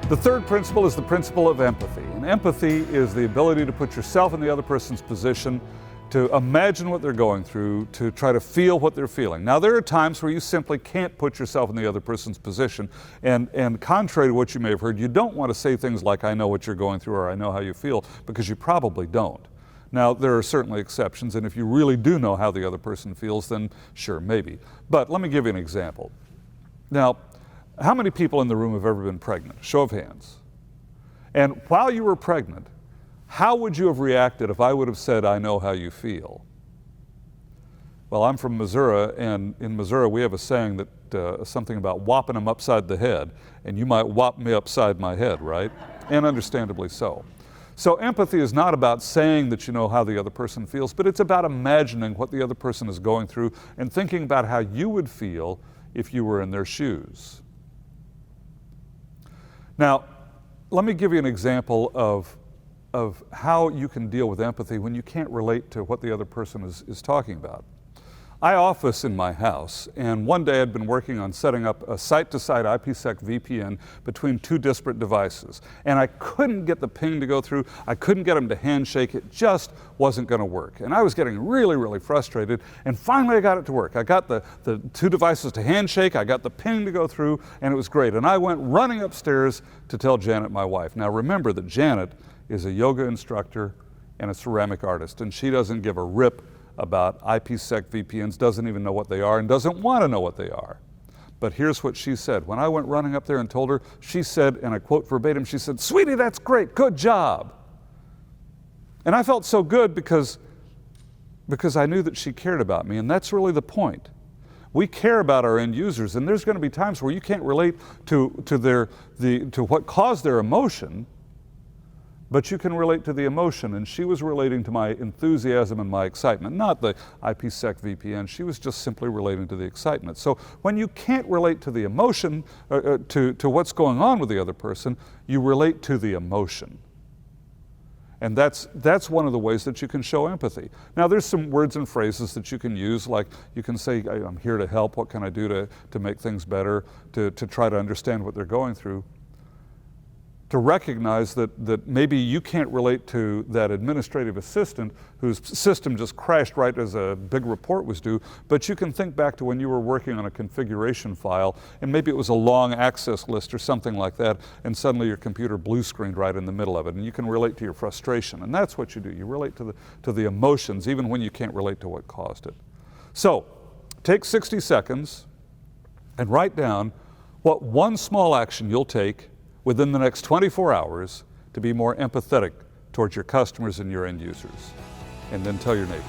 The third principle is the principle of empathy. And empathy is the ability to put yourself in the other person's position, to imagine what they're going through, to try to feel what they're feeling. Now, there are times where you simply can't put yourself in the other person's position, and contrary to what you may have heard, you don't want to say things like, I know what you're going through, or I know how you feel, because you probably don't. Now, there are certainly exceptions, and if you really do know how the other person feels, then sure, maybe. But let me give you an example. Now, how many people in the room have ever been pregnant? Show of hands. And while you were pregnant, how would you have reacted if I would have said, I know how you feel? Well, I'm from Missouri, and in Missouri we have a saying that something about whopping them upside the head, and you might whop me upside my head, right? And understandably so. So empathy is not about saying that you know how the other person feels, but it's about imagining what the other person is going through and thinking about how you would feel if you were in their shoes. Now, let me give you an example of how you can deal with empathy when you can't relate to what the other person is talking about. I office in my house, and one day I'd been working on setting up a site-to-site IPsec VPN between two disparate devices, and I couldn't get the ping to go through, I couldn't get them to handshake, it just wasn't going to work. And I was getting really, really frustrated, and finally I got it to work. I got the two devices to handshake, I got the ping to go through, and it was great. And I went running upstairs to tell Janet, my wife. Now remember that Janet is a yoga instructor and a ceramic artist, and she doesn't give a rip about IPsec VPNs, doesn't even know what they are, and doesn't want to know what they are. But here's what she said. When I went running up there and told her, she said, and I quote verbatim, she said, "Sweetie, that's great, good job." And I felt so good because I knew that she cared about me, and that's really the point. We care about our end users, and there's going to be times where you can't relate to what caused their emotion, but you can relate to the emotion, and she was relating to my enthusiasm and my excitement, not the IPsec VPN. She was just simply relating to the excitement. So when you can't relate to the emotion, to what's going on with the other person, you relate to the emotion. And that's one of the ways that you can show empathy. Now, there's some words and phrases that you can use, like you can say, I'm here to help, what can I do to make things better, to try to understand what they're going through. To recognize that maybe you can't relate to that administrative assistant whose system just crashed right as a big report was due, but you can think back to when you were working on a configuration file, and maybe it was a long access list or something like that, and suddenly your computer blue screened right in the middle of it, and you can relate to your frustration. And that's what you do. You relate to the emotions, even when you can't relate to what caused it. So, take 60 seconds and write down what one small action you'll take within the next 24 hours to be more empathetic towards your customers and your end users. And then tell your neighbor.